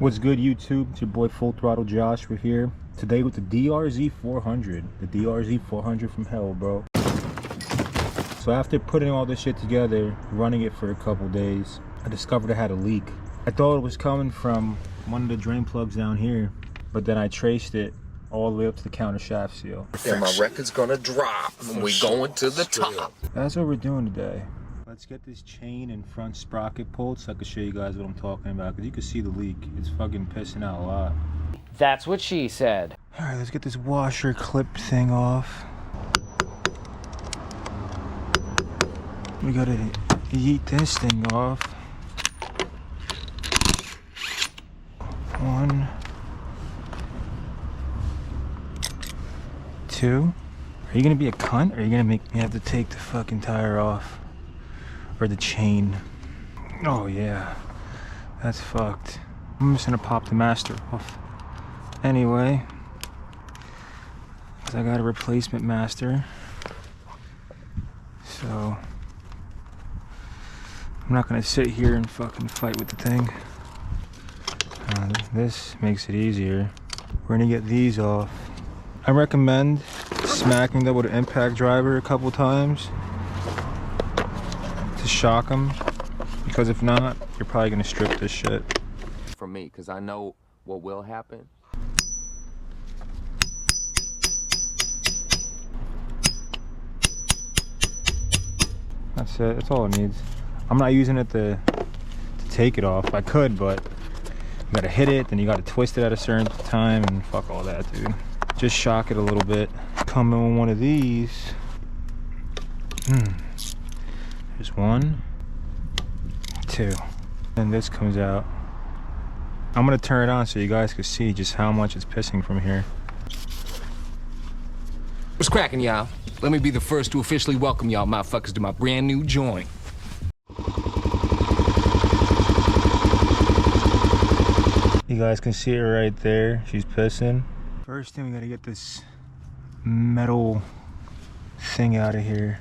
What's good, YouTube? It's your boy Full Throttle Josh. We're here today with the DRZ400. The DRZ400 from hell, bro. So after putting all this shit together, running it for a couple days, I discovered I had a leak. I thought it was coming from one of the drain plugs down here, but then I traced it all the way up to the countershaft seal. And my record's gonna drop when we going to the top. That's what we're doing today. Let's get this chain and front sprocket pulled so I can show you guys what I'm talking about, because you can see the leak. It's fucking pissing out a lot. That's what she said. Alright, let's get this washer clip thing off. We gotta yeet this thing off. 1, 2. Are you gonna be a cunt, or are you gonna make me have to take the fucking tire off? Or the chain? Oh yeah, that's fucked. I'm just gonna pop the master off. Anyway, because I got a replacement master. So, I'm not gonna sit here and fucking fight with the thing. This makes it easier. We're gonna get these off. I recommend smacking them with an impact driver a couple times to shock them, because if not, you're probably gonna strip this shit. For me, because I know what will happen. That's it, that's all it needs. I'm not using it to take it off. I could, but you gotta hit it, then you gotta twist it at a certain time, and fuck all that, dude. Just shock it a little bit. Come in with one of these. There's 1, 2. And this comes out. I'm gonna turn it on so you guys can see just how much it's pissing from here. What's cracking, y'all? Let me be the first to officially welcome y'all motherfuckers to my brand new joint. You guys can see it right there. She's pissing. First thing, we gotta get this metal thing out of here.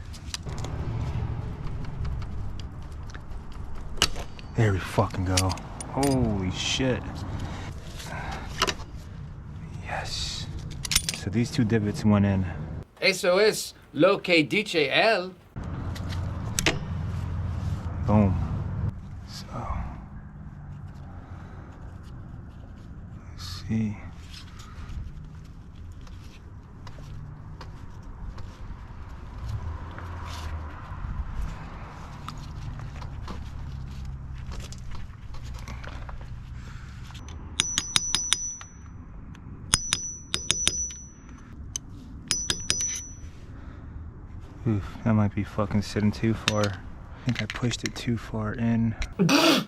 There we fucking go. Holy shit. Yes. So these 2 divots went in. Eso es lo que dice él. Boom. So, let's see. Oof, that might be fucking sitting too far. I think I pushed it too far in. That's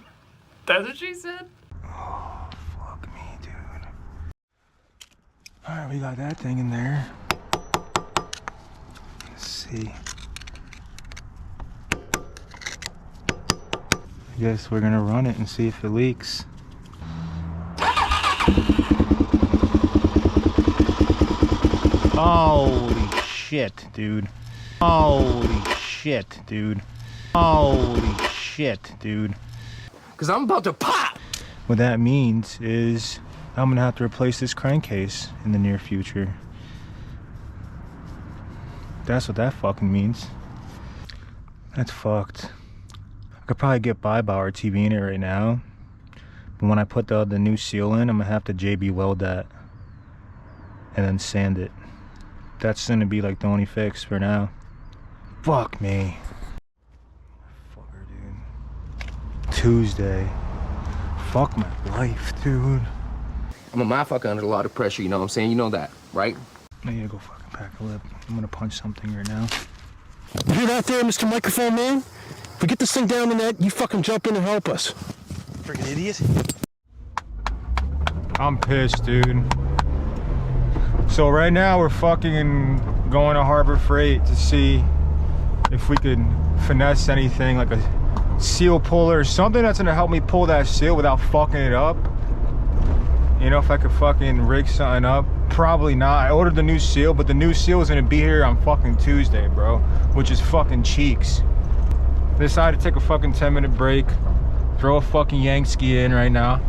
what she said? Oh, fuck me, dude. Alright, we got that thing in there. Let's see. I guess we're gonna run it and see if it leaks. Holy shit, dude. Holy shit, dude. Holy shit, dude. Cause I'm about to pop! What that means is I'm gonna have to replace this crankcase in the near future. That's what that fucking means. That's fucked. I could probably get by our TV in it right now, but when I put the new seal in, I'm gonna have to JB weld that and then sand it. That's gonna be like the only fix for now. Fuck me. Fucker, dude. Tuesday. Fuck my life, dude. I'm a motherfucker under a lot of pressure, you know what I'm saying? You know that, right? I need to go fucking pack a lip. I'm gonna punch something right now. You hear that there, Mr. Microphone Man? If we get this thing down the net, you fucking jump in and help us. Freaking idiot. I'm pissed, dude. So right now we're fucking going to Harbor Freight to see if we could finesse anything, like a seal puller or something that's gonna help me pull that seal without fucking it up. You know, if I could fucking rig something up. Probably not. I ordered the new seal, but the new seal is gonna be here on fucking Tuesday, bro, which is fucking cheeks. I decided to take a fucking 10-minute break, throw a fucking Yankski in right now.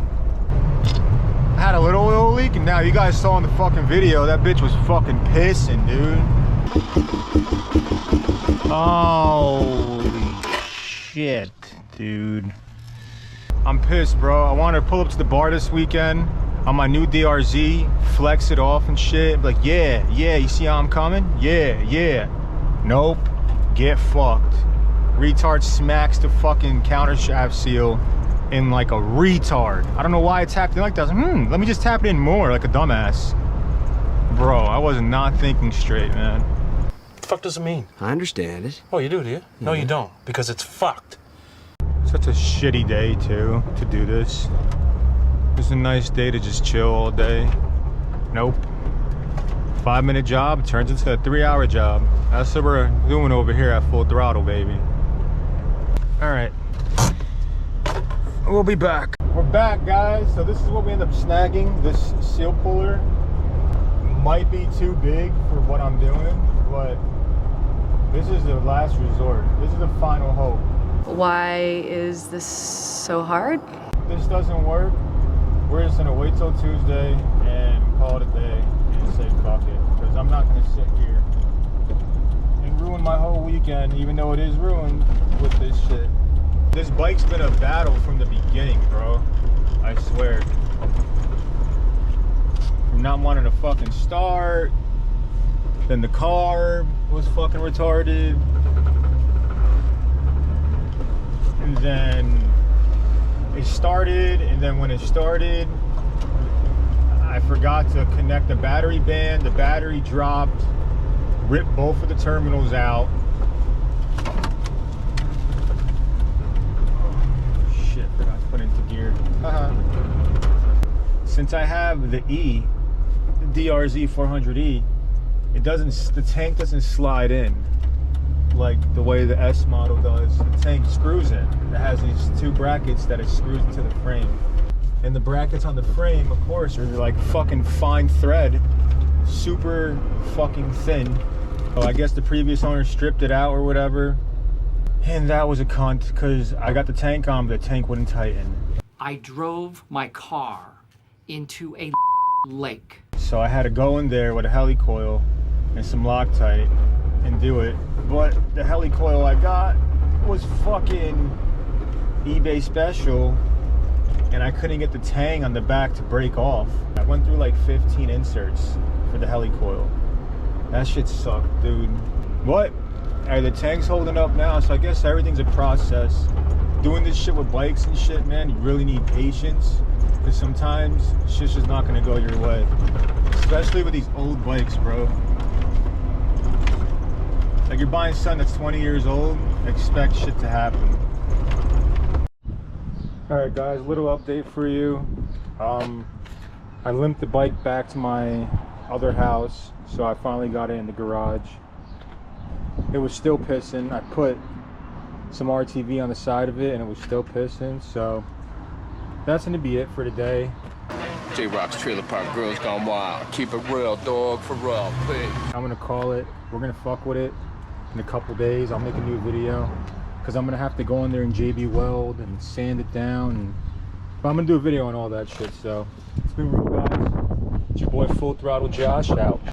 leaking now. You guys saw in the fucking video, that bitch was fucking pissing, dude. Holy shit, dude. I'm pissed, bro. I wanted to pull up to the bar this weekend on my new DRZ, flex it off and shit. Like, yeah, you see how I'm coming? Yeah. Nope, get fucked. Retard smacks the fucking countershaft seal in like a retard. I don't know why I tapped in like that. I was like, let me just tap it in more like a dumbass. Bro, I was not thinking straight, man. What the fuck does it mean? I understand it. Oh, you do you? No, you don't, because it's fucked. Such a shitty day, too, to do this. It's a nice day to just chill all day. Nope. 5-minute job turns into a 3-hour job. That's what we're doing over here at Full Throttle, baby. All right. We'll be back. We're back, guys. So this is what we end up snagging. This seal puller might be too big for what I'm doing, but this is the last resort. This is the final hope. Why is this so hard? This doesn't work. We're just gonna wait till Tuesday and call it a day and say fuck it. Because I'm not gonna sit here and ruin my whole weekend, even though it is ruined with this shit. This bike's been a battle from the beginning, bro. I swear. From not wanting to fucking start, then the carb was fucking retarded, and then it started, and then when it started, I forgot to connect the battery band. The battery dropped, ripped both of the terminals out. Shit, forgot to put into gear. Since I have the DRZ400E, the tank doesn't slide in like the way the S model does. The tank screws in. It has these 2 brackets that it screws into the frame. And the brackets on the frame, of course, are like fucking fine thread, super fucking thin. So I guess the previous owner stripped it out or whatever. And that was a cunt, because I got the tank on, but the tank wouldn't tighten. I drove my car into a lake. So I had to go in there with a helicoil and some Loctite and do it. But the helicoil I got was fucking eBay special, and I couldn't get the tang on the back to break off. I went through like 15 inserts for the helicoil. That shit sucked, dude. What? The tank's holding up now, so I guess everything's a process. Doing this shit with bikes and shit, man, you really need patience, because sometimes shit's just not gonna go your way. Especially with these old bikes, bro. Like, you're buying something that's 20 years old, expect shit to happen. Alright guys, little update for you. I limped the bike back to my other house, so I finally got it in the garage. It was still pissing. I put some RTV on the side of it and it was still pissing, so that's gonna be it for today. J-Rock's Trailer Park Girls Gone Wild. Keep it real, dog, for real, please. I'm gonna call it. We're gonna fuck with it in a couple days. I'll make a new video because I'm gonna have to go in there and JB Weld and sand it down, but I'm gonna do a video on all that shit. So it's been real, guys. It's your boy Full Throttle Josh out.